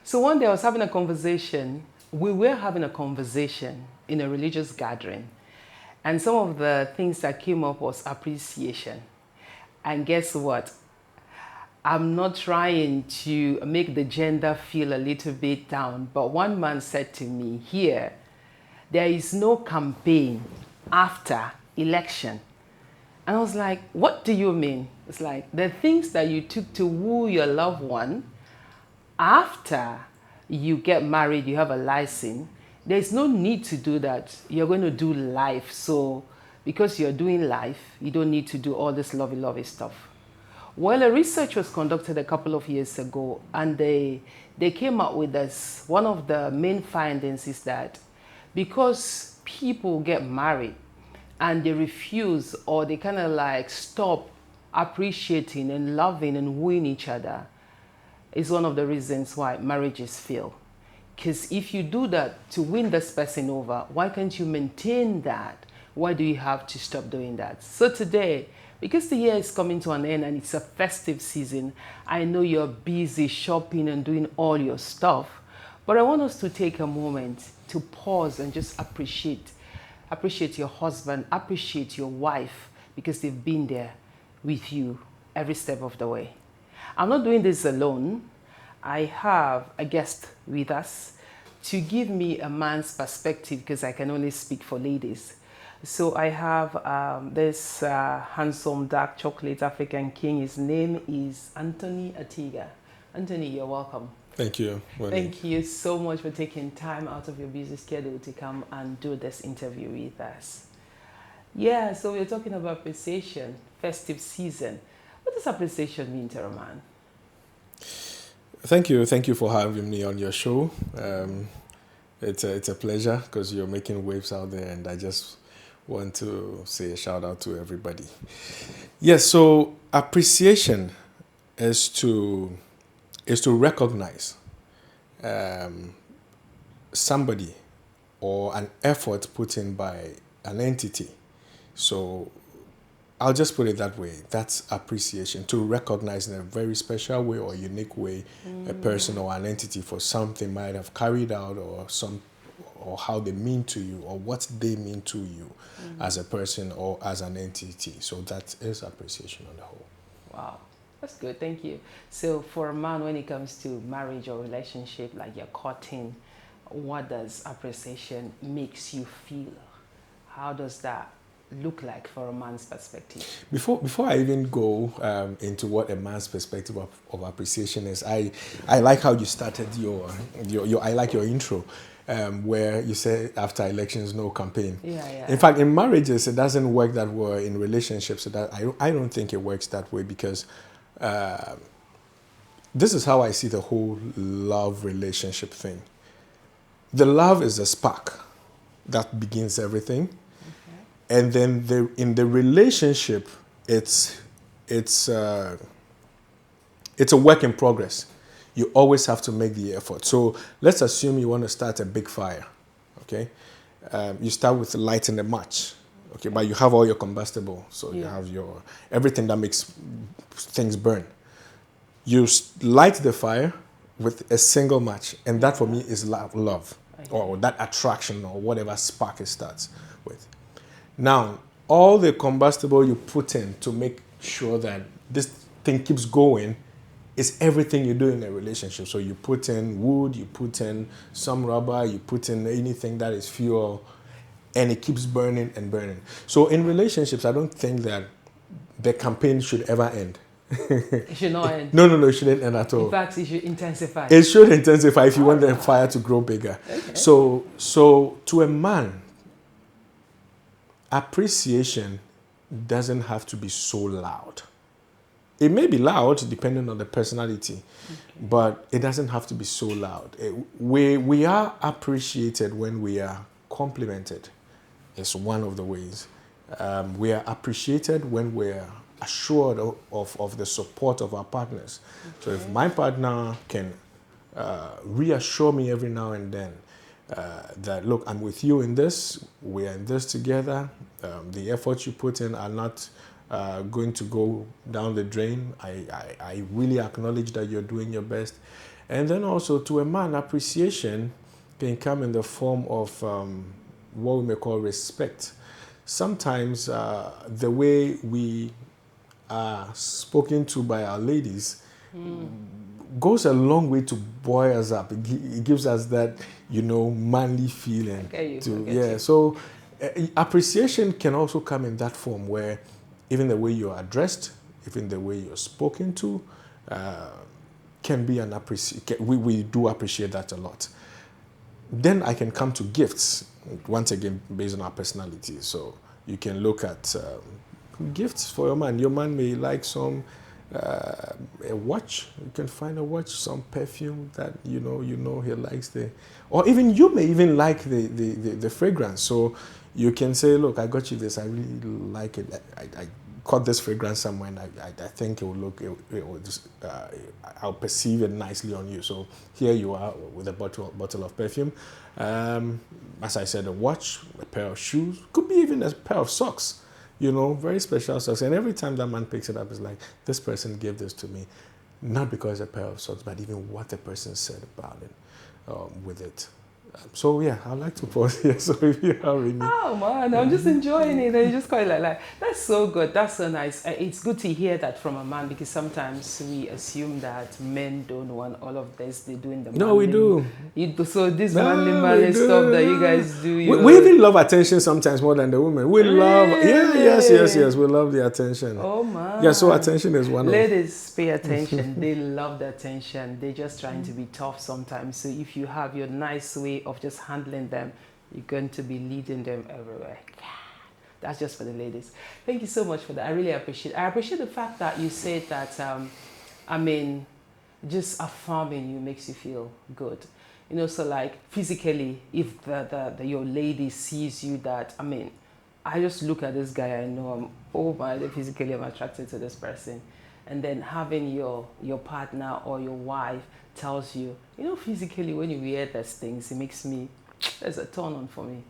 So one day I was having a conversation. We were having a conversation in a religious gathering. And some of the things that came up was appreciation. And guess what? I'm not trying to make the gender feel a little bit down, but one man said to me, here, there is no campaign after election. And I was like, what do you mean? It's like the things that you took to woo your loved one, after you get married, you have a license, there's no need to do that. You're going to do life. So because you're doing life, you don't need to do all this lovey stuff. Well, a research was conducted a couple of years ago, and they came up with this. One of the main findings is that because people get married and they refuse, or they kind of like stop appreciating and loving and wooing each other, is one of the reasons why marriages fail. Because if you do that to win this person over, why can't you maintain that? Why do you have to stop doing that? So today, because the year is coming to an end and it's a festive season, I know you're busy shopping and doing all your stuff, but I want us to take a moment to pause and just appreciate your husband, appreciate your wife, because they've been there with you every step of the way. I'm not doing this alone. I have a guest with us to give me a man's perspective, because I can only speak for ladies. So I have this handsome dark chocolate African king. His name is Anthony Atiga. Anthony, you're welcome. Thank you. Thank you so much for taking time out of your busy schedule to come and do this interview with us. Yeah, so we're talking about appreciation, festive season. What does appreciation mean to a man? Thank you for having me on your show. It's a pleasure, because you're making waves out there, and I just want to say a shout out to everybody. Yes, so appreciation is to recognize somebody or an effort put in by an entity. So I'll just put it that way. That's appreciation, to recognize in a very special way or unique way a person or an entity for something might have carried out, or how they mean to you, or what they mean to you as a person or as an entity. So that is appreciation on the whole. Wow, that's good. Thank you. So for a man, when it comes to marriage or relationship, like you're courting, what does appreciation makes you feel? How does that look like for a man's perspective? Before I even go into what a man's perspective of appreciation is, I like how you started your I like your intro, where you say after elections no campaign. Yeah. In fact, in marriages it doesn't work that way. In relationships, so that I don't think it works that way, because this is how I see the whole love relationship thing. The love is a spark that begins everything. And then in the relationship, it's a work in progress. You always have to make the effort. So let's assume you want to start a big fire, okay? You start with lighting the match, okay? But you have all your combustible, so you have your everything that makes things burn. You light the fire with a single match, and that for me is love, or that attraction, or whatever spark it starts with. Now, all the combustible you put in to make sure that this thing keeps going is everything you do in a relationship. So you put in wood, you put in some rubber, you put in anything that is fuel, and it keeps burning and burning. So in relationships, I don't think that the campaign should ever end. It should not end. No, it shouldn't end at all. In fact, it should intensify. It should intensify if you want the fire to grow bigger. Okay. So to a man, appreciation doesn't have to be so loud. It may be loud depending on the personality, but it doesn't have to be so loud. We are appreciated when we are complimented. It's one of the ways. We are appreciated when we're assured of the support of our partners. So if my partner can reassure me every now and then that, look, I'm with you in this, we're in this together, the efforts you put in are not going to go down the drain. I really acknowledge that you're doing your best. And then also to a man, appreciation can come in the form of what we may call respect. Sometimes the way we are spoken to by our ladies goes a long way to buoy us up. It gives us that, manly feeling. Okay, So appreciation can also come in that form where even the way you're addressed, even the way you're spoken to, can be an appreciation. We do appreciate that a lot. Then I can come to gifts, once again, based on our personality. So you can look at gifts for your man. Your man may like some a watch. You can find a watch, some perfume that you know he likes or even you may even like the fragrance. So you can say, look, I got you this. I really like it. I caught this fragrance somewhere, and I think it will look. I'll perceive it nicely on you. So here you are with a bottle of perfume. As I said, a watch, a pair of shoes, could be even a pair of socks. Very special socks. And every time that man picks it up, it's like, this person gave this to me, not because it's a pair of socks, but even what the person said about it, with it. So yeah, I'd like to pause here. So if you have any... Oh man, I'm just enjoying it. And just quite like, that's so good. That's so nice. It's good to hear that from a man, because sometimes we assume that men don't want all of this. They do in the No, we do. So this manly stuff that you guys do. We even love attention sometimes more than the women. We love, yes. We love the attention. Oh man. Yeah, so attention is one Ladies pay attention. They love the attention. They're just trying to be tough sometimes. So if you have your nice way of just handling them, you're going to be leading them everywhere. That's just for the ladies. Thank you so much for that. I really appreciate it. I appreciate the fact that you said that, just affirming you makes you feel good. So like physically, if your lady sees you that, I just look at this guy, I know physically I'm attracted to this person. And then having your partner or your wife tells you, physically when you wear those things, it makes there's a turn on for me.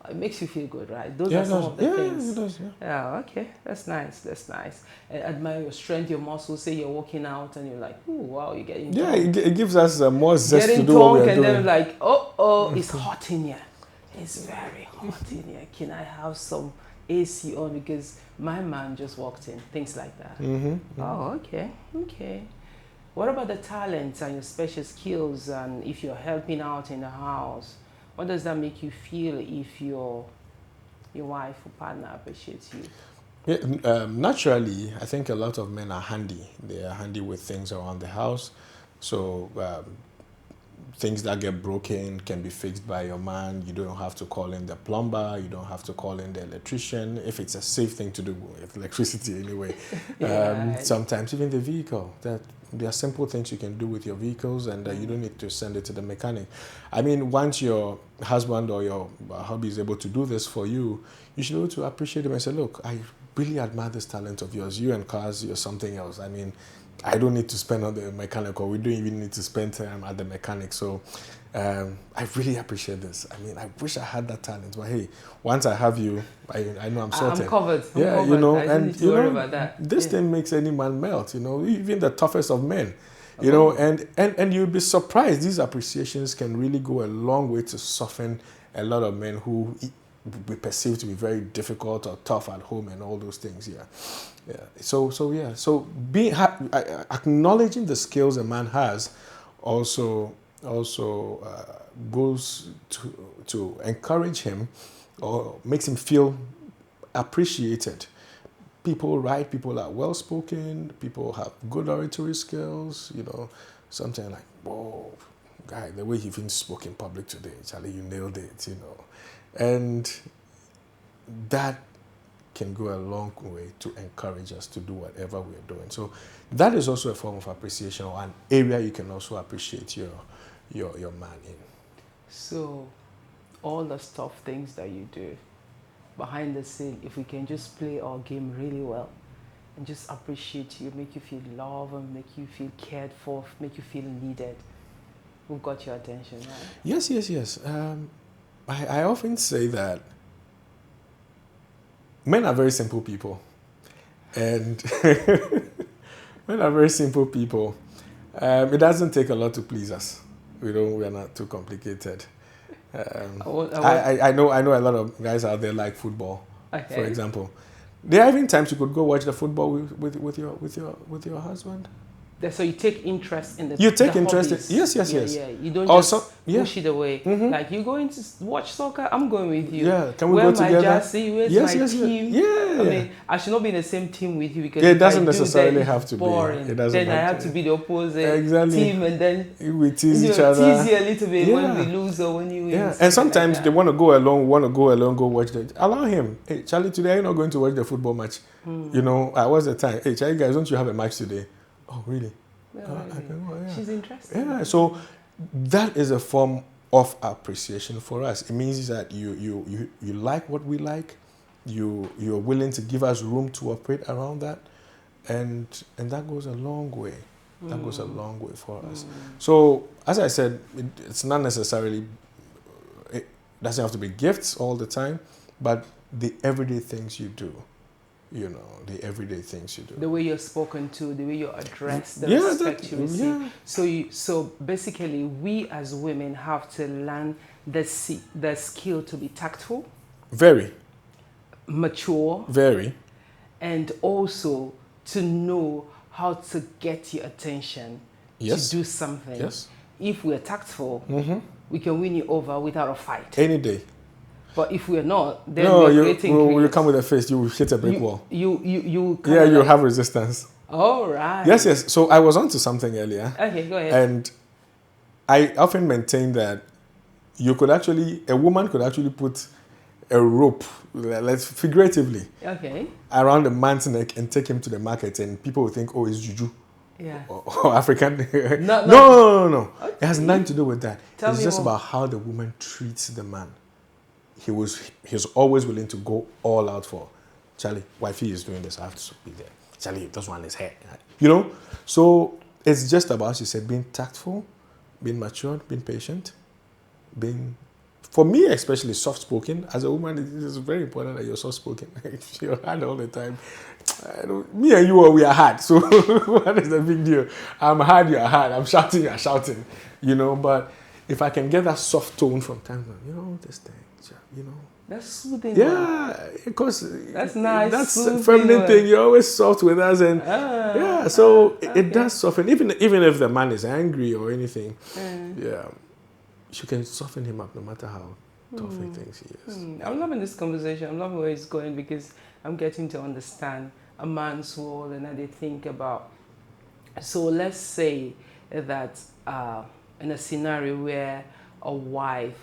It makes you feel good, right? Those are some of the things. It does, yeah, okay. That's nice. And admire your strength, your muscles. Say you're working out and you're like, ooh, wow, you're getting tongue. It gives us more zest getting to do what we're doing. And then doing. like, it's hot in here. It's very hot in here. Can I have some AC on? Because my man just walked in. Things like that. Oh, okay. What about the talents and your special skills, and if you're helping out in the house? What does that make you feel if your wife or partner appreciates you? Yeah, naturally, I think a lot of men are handy. They are handy with things around the house. So things that get broken can be fixed by your man. You don't have to call in the plumber. You don't have to call in the electrician, if it's a safe thing to do with electricity anyway. Sometimes even the vehicle. There are simple things you can do with your vehicles, and you don't need to send it to the mechanic. Once your husband or your hubby is able to do this for you, you should be able to appreciate him and say, look, I really admire this talent of yours. You and cars, you're something else. I don't need to spend on the mechanic, or we don't even need to spend time at the mechanic. So I really appreciate this. I wish I had that talent, but hey, once I have you, I know I'm sorted. I'm covered. I don't need to worry about that. This thing makes any man melt. Even the toughest of men. And you'll be surprised. These appreciations can really go a long way to soften a lot of men who we perceive to be very difficult or tough at home and all those things. So being acknowledging the skills a man has also goes to encourage him, or makes him feel appreciated. People are well spoken. People have good oratory skills. Something like, whoa, guy, the way he even spoke in public today, Charlie, you nailed it. And that can go a long way to encourage us to do whatever we're doing. So that is also a form of appreciation, or an area you can also appreciate your man in. So all the tough things that you do behind the scene, if we can just play our game really well and just appreciate you, make you feel loved, and make you feel cared for, make you feel needed, we've got your attention, right? Yes. I often say that men are very simple people. And men are very simple people. It doesn't take a lot to please us. We are not too complicated. I know a lot of guys out there like football, for Okay. example. There are even times you could go watch the football with your husband. So you take interest in You take the interest in, hobbies. yes. Yeah. You don't Also, just push it away. Like, you going to watch soccer? I'm going with you. Yeah, can we Where go my together? jersey? Where's my team? Yeah. I mean, I should not be in the same team with you because Yeah, it if I doesn't do, necessarily then have it's to be. boring. It doesn't Then I have have to. to be the opposite Exactly. team, and then We tease each other. tease you a little bit when Yeah. we lose or when you win. Yeah, and something sometimes like they that. want to go alone, go watch the. Allow him. Hey, Charlie, today you're not going to watch the football match. What's the time? Hey, Charlie, guys, don't you have a match today? Oh, really? Yeah, I can go, yeah. She's interested. Yeah, so that is a form of appreciation for us. It means that you like what we like, you're willing to give us room to operate around that, and that goes a long way. That goes a long way for us. So as I said, it's not necessarily, it doesn't have to be gifts all the time, but the everyday things you do. The everyday things you do. The way you're spoken to, the way you're addressed, the Yeah, respect you receive. yeah. So basically, we as women have to learn the skill to be tactful, Very, mature, very. and also to know how to get your attention Yes. to do something. Yes. If we're tactful, we can win you over without a fight. Any day. But if we're not, then No, we're you creating will chaos. come with a fist. You will hit a brick wall. You Yeah, you like, have resistance. all right. Yes. So I was onto something earlier, Okay, go ahead. and I often maintain that a woman could actually put a rope, let's figuratively, Okay. around a man's neck and take him to the market, and people will think, oh, it's juju Yeah. or African. No. No. Okay. It has nothing to do with that. Tell It's me just more. about how the woman treats the man. He's always willing to go all out for Charlie. Wifey is doing this. I have to be there. Charlie, this one is hair. So it's just about, she said, being tactful, being matured, being patient, being, for me especially, soft spoken. As a woman, it is very important that you're soft spoken. If you're hard all the time, me and you, we are hard. So what is the big deal? I'm hard, you're hard. I'm shouting, you're shouting. But if I can get that soft tone from time to time, this thing. That's soothing. Yeah, because That's nice. That's soothing a feminine one. thing. You're always soft with us, and okay. it does soften. Even if the man is angry or anything, you can soften him up no matter how tough he thinks he is. I'm loving this conversation. I'm loving where it's going because I'm getting to understand a man's world and how they think about. So let's say that in a scenario where a wife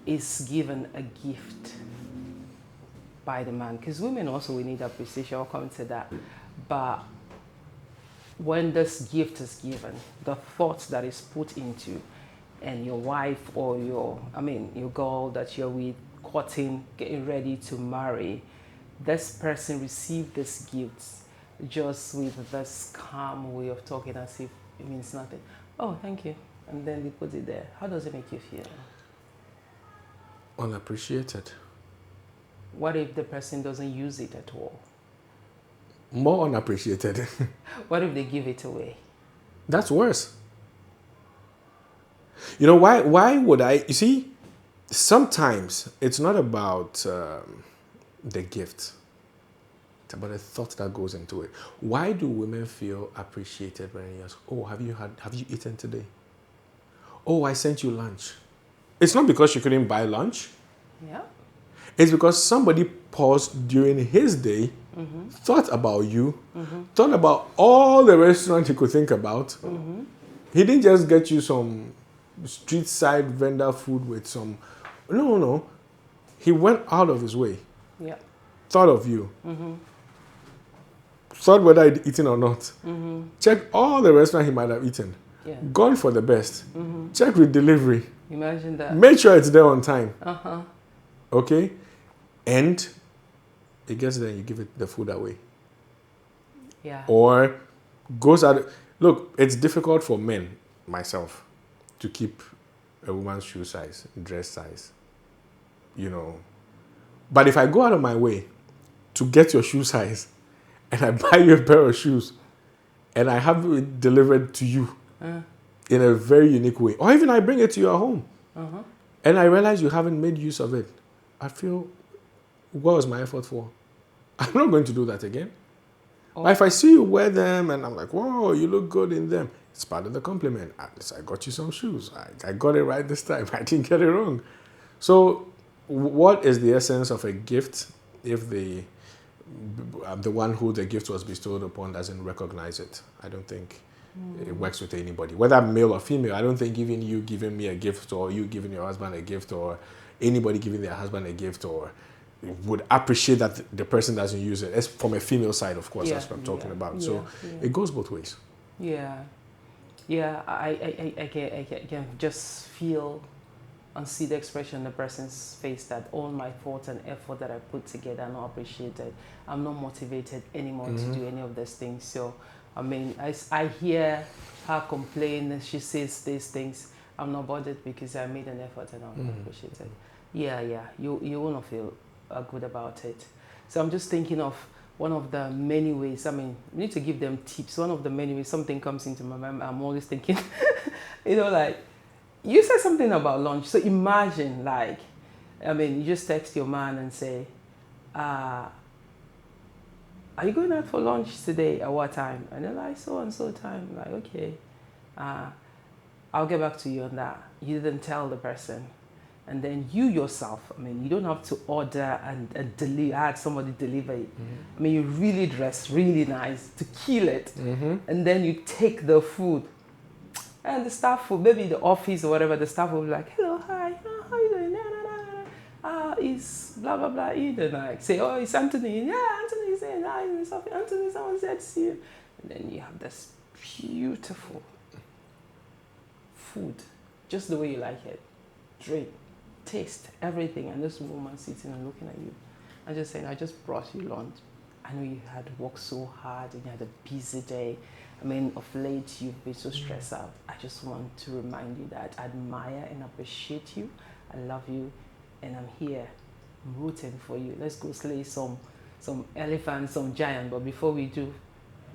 is given a gift by the man, because women also, we need appreciation. I'll come to that. But when this gift is given, the thought that is put into, and your wife or your girl that you're with, courting, getting ready to marry, this person received this gift just with this calm way of talking as if it means nothing. Oh, thank you. And then they put it there. How does it make you feel? Unappreciated. What if the person doesn't use it at all? More unappreciated. What if they give it away? That's worse. Why would I? You see, sometimes it's not about the gift. It's about the thought that goes into it. Why do women feel appreciated when you ask, oh, have you eaten today? Oh, I sent you lunch. It's not because you couldn't buy lunch. Yeah. It's because somebody paused during his day, thought about you, thought about all the restaurants he could think about. He didn't just get you some street side vendor food with some. No. He went out of his way. Yeah. Thought of you. Thought whether he'd eaten or not. Checked all the restaurants he might have eaten. Yeah. Gone for the best. Check with delivery. Imagine that. Make sure it's there on time. Uh-huh. Okay? And it gets there and you give it the food away. Yeah. Or goes out. Look, it's difficult for men, myself, to keep a woman's shoe size, dress size. But if I go out of my way to get your shoe size and I buy you a pair of shoes and I have it delivered to you in a very unique way. Or even I bring it to your home and I realize you haven't made use of it. I feel, what was my effort for? I'm not going to do that again. But if I see you wear them and I'm like, whoa, you look good in them, it's part of the compliment. At least I got you some shoes. I got it right this time. I didn't get it wrong. So what is the essence of a gift if the one who the gift was bestowed upon doesn't recognize it? I don't think it works with anybody, whether male or female. I don't think even you giving me a gift or you giving your husband a gift or anybody giving their husband a gift or would appreciate that the person doesn't use it. It's from a female side, of course, that's what I'm talking about. So it goes both ways. Yeah. Yeah, I can just feel and see the expression in the person's face that all my thoughts and effort that I put together are not appreciated. I'm not motivated anymore to do any of these things. So, I mean, I hear her complain and she says these things. I'm not bothered because I made an effort and I'm not appreciated. Yeah, you will not feel good about it. So I'm just thinking of one of the many ways. I mean, we need to give them tips. One of the many ways something comes into my mind. I'm always thinking, like, you said something about lunch. So imagine, like, I mean, you just text your man and say, are you going out for lunch today? At what time? And they're like, so and so time. Like, okay, I'll get back to you on that. You didn't tell the person. And then you yourself, I mean, you don't have to order and have somebody deliver it. I mean, you really dress really nice to kill it. And then you take the food. And the staff will, maybe the office or whatever, the staff will be like, hello, hi, how are you doing? It's blah, blah, blah. You don't like, say, oh, it's Anthony. Yeah, Anthony is saying, hi, it's Anthony, someone said to see you. And then you have this beautiful food, just the way you like it. Drink, taste, everything. And this woman sitting and looking at you. I'm just saying, I just brought you lunch. I know you had worked so hard and you had a busy day. I mean, of late, you've been so stressed out. I just want to remind you that I admire and appreciate you. I love you, and I'm here. I'm rooting for you. Let's go slay some elephants, some giant. But before we do,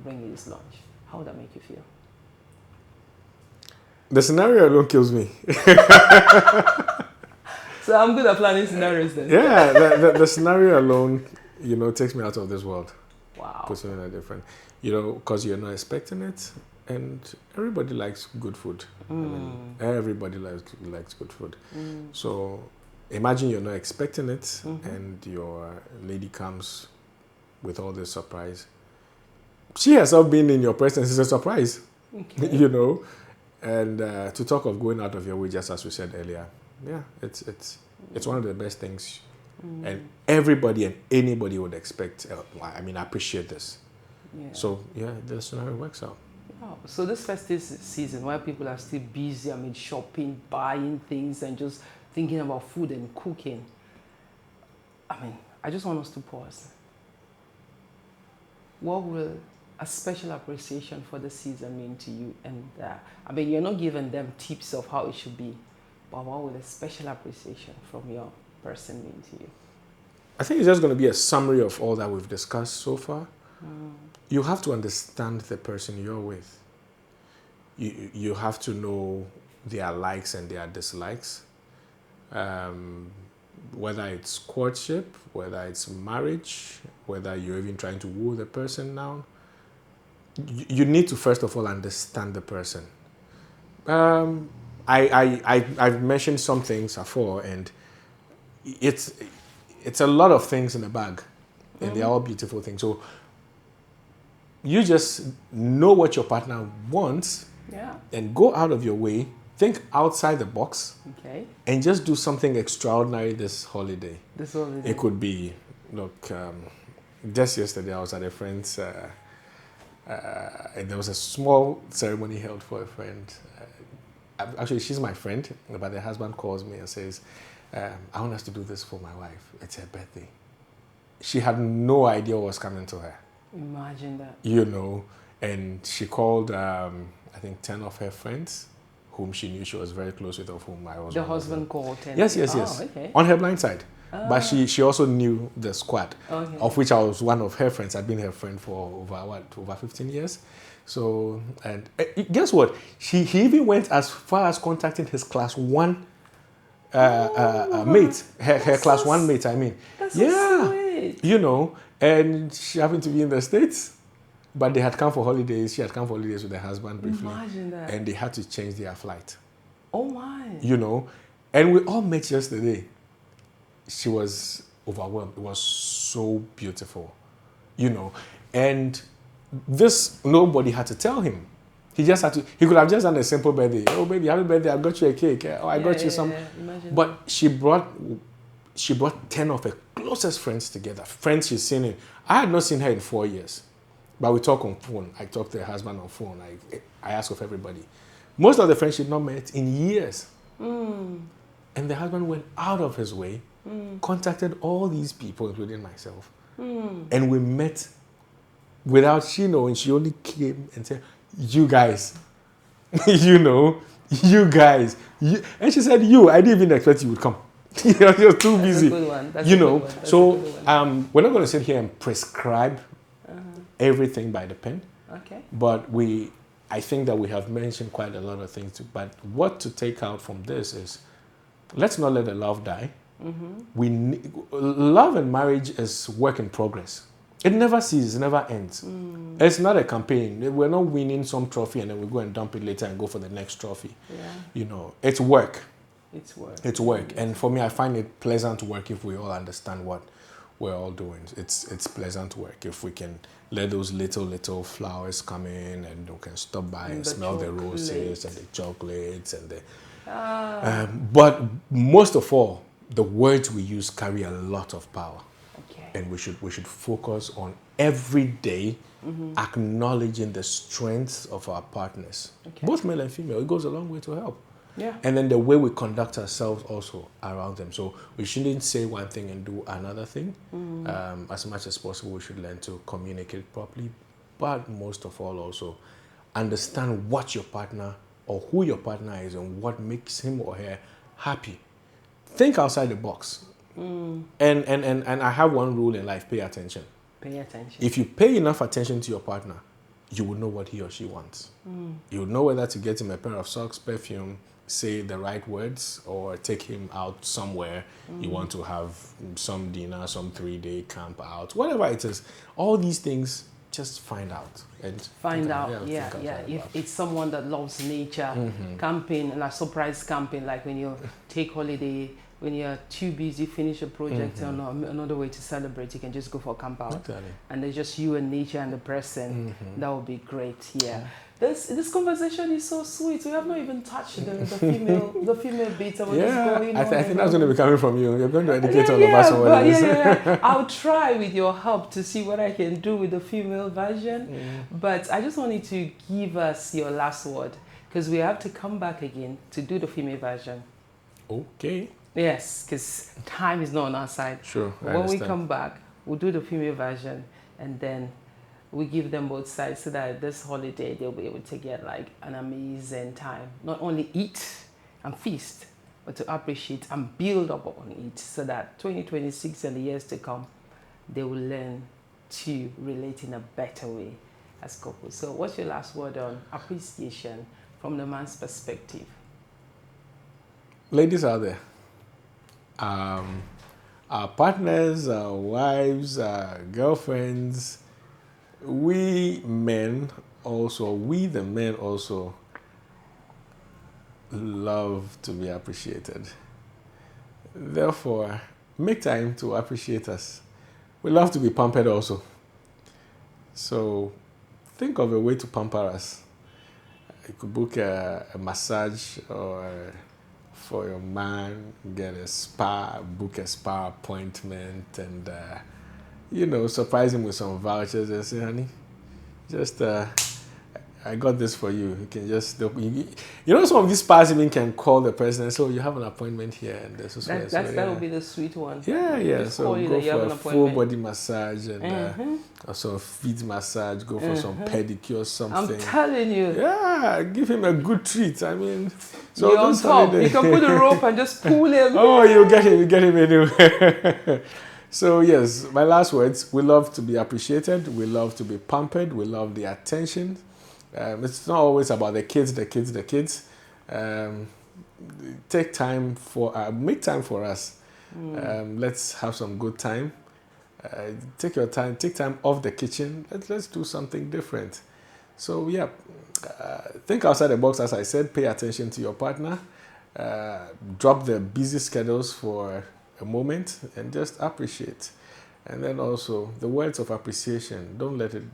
bring you this lunch. How would that make you feel? The scenario alone kills me. So I'm good at planning scenarios then. Yeah, the scenario alone, takes me out of this world. Wow. Puts me in a different, because you're not expecting it, and everybody likes good food. I mean, everybody likes good food. So imagine you're not expecting it, and your lady comes with all this surprise. She herself being in your presence is a surprise, Okay. And to talk of going out of your way, just as we said earlier, yeah, it's one of the best things. And everybody and anybody would expect, appreciate this. Yeah. So, yeah, the scenario works out. Wow. So this festive season, while people are still busy, shopping, buying things, and just thinking about food and cooking, I just want us to pause. What will a special appreciation for the season mean to you? And you're not giving them tips of how it should be, but what will a special appreciation from your person mean to you? I think it's just going to be a summary of all that we've discussed so far. You have to understand the person you're with. You have to know their likes and their dislikes. Whether it's courtship, whether it's marriage, whether you're even trying to woo the person now. You need to first of all understand the person. I've mentioned some things before, and it's a lot of things in a bag, and they're all beautiful things. So you just know what your partner wants, and go out of your way, think outside the box, and just do something extraordinary this holiday. It could be, just yesterday I was at a friend's, and there was a small ceremony held for a friend. Actually, she's my friend, but the husband calls me and says, I want us to do this for my wife. It's her birthday. She had no idea what was coming to her. Imagine that. And she called, I think, 10 of her friends whom she knew she was very close with, of whom I was The one of them. husband called him. Yes, Oh, okay. on her blind side. But she also knew the squad, Okay. of which I was one of her friends. I'd been her friend for over 15 years. So, and guess what? He even went as far as contacting his class one mate, her class one mate, I mean. That's so sweet. You know, and she happened to be in the States, but they had come for holidays. She had come for holidays with her husband briefly. Imagine that. And they had to change their flight. Oh my. You know, and we all met yesterday. She was overwhelmed. It was so beautiful, you know, and this, nobody had to tell him. He just had to, he could have just done a simple birthday. Oh baby, happy birthday, I got you a cake. Oh, I got you some. Imagine But she brought 10 of her closest friends together, friends she's seen in. I had not seen her in 4 years, but we talk on phone. I talked to her husband on phone. I ask of everybody. Most of the friends she'd not met in years. And the husband went out of his way, contacted all these people, including myself. And we met without she knowing. She only came and said, you guys, you know, you guys. And she said, I didn't even expect you would come. You're too busy. That's a good one. That's you a know, good one. That's so a good one. we're not going to sit here and prescribe everything by the pen. Okay. But I think that we have mentioned quite a lot of things. But what to take out from this is, let's not let the love die. Love and marriage is work in progress. It never ceases, it never ends. It's not a campaign. We're not winning some trophy and then we go and dump it later and go for the next trophy. Yeah. You know, it's work. It's work. It's work. And for me, I find it pleasant work if we all understand what we're all doing. It's pleasant work if we can let those little flowers come in and we can stop by and smell the roses and the chocolates and the... but most of all, the words we use carry a lot of power. Okay. And we should focus on every day acknowledging the strengths of our partners, both male and female. It goes a long way to help. Yeah. And then the way we conduct ourselves also around them. So we shouldn't say one thing and do another thing. As much as possible, we should learn to communicate properly. But most of all, also understand what your partner or who your partner is and what makes him or her happy. Think outside the box. And I have one rule in life: pay attention. Pay attention. If you pay enough attention to your partner, you will know what he or she wants. You will know whether to get him a pair of socks, perfume, say the right words, or take him out somewhere. You want to have some dinner, some 3-day camp out, whatever it is. All these things, just find out. And find out, yeah. If it's someone that loves nature, camping, and a surprise camping, like when you take holiday, when you're too busy, finish a project, or another way to celebrate, you can just go for a camp out. Exactly. And there's just you and nature and the person. That would be great, yeah. This conversation is so sweet. We have not even touched the female bit. I think that's going to be coming from you. You're going to educate all of us on what it is. I'll try with your help to see what I can do with the female version. But I just wanted to give us your last word, because we have to come back again to do the female version. Okay. Yes, because time is not on our side. Sure. When we come back, we'll do the female version, and then we give them both sides so that this holiday they'll be able to get like an amazing time. Not only eat and feast, but to appreciate and build up on it, so that 2026 and the years to come, they will learn to relate in a better way as couples. So what's your last word on appreciation from the man's perspective? Ladies out there, our partners, our wives, our girlfriends, we the men also love to be appreciated. Therefore, make time to appreciate us. We love to be pampered also. So think of a way to pamper us. You could book a massage, or for your man, get a spa, book a spa appointment, and surprise him with some vouchers and say, honey, just I got this for you. You can just, you know, some of these spas even can call the person and say, oh, you have an appointment here and this is where. That would be the sweet one. Yeah, yeah. Just So call you go that you have for an a full appointment. body massage and also feet massage. Go for some pedicure, something. I'm telling you. Yeah, give him a good treat. I mean, so You're on this top. holiday- You can put a rope and just pull him. Oh, you get him anyway. So yes, my last words, we love to be appreciated, we love to be pampered, we love the attention. It's not always about the kids. Take time for, make time for us. Let's have some good time. Take your time, take time off the kitchen. Let's do something different. So yeah, think outside the box, as I said, pay attention to your partner. Drop the busy schedules for a moment and just appreciate. And then also the words of appreciation, don't let it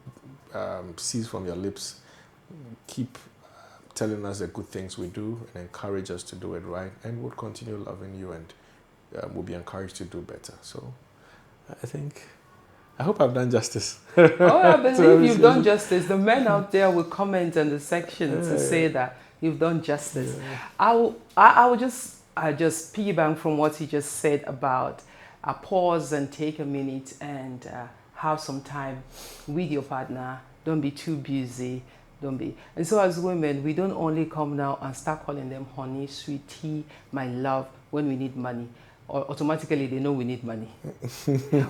cease from your lips. Keep telling us the good things we do and encourage us to do it right, and we'll continue loving you and we'll be encouraged to do better. So I hope I've done justice. Oh, I believe you've done justice. The men out there will comment in the section to say that you've done justice. I will just piggyback from what he just said about pause and take a minute and have some time with your partner. Don't be too busy. Don't be. And so as women, we don't only come now and start calling them honey, sweetie, my love when we need money. Or automatically they know we need money.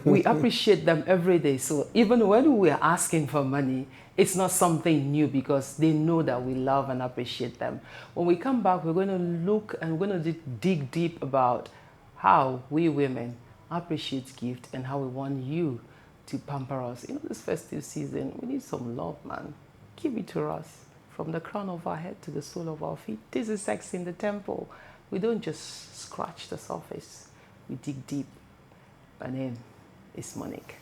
We appreciate them every day. So even when we are asking for money, it's not something new because they know that we love and appreciate them. When we come back, we're going to look and we're going to dig deep about how we women appreciate gift and how we want you to pamper us. You know, this festive season, we need some love, man. Give it to us from the crown of our head to the sole of our feet. This is Sex in the Temple. We don't just scratch the surface. We dig deep. My name is Monique.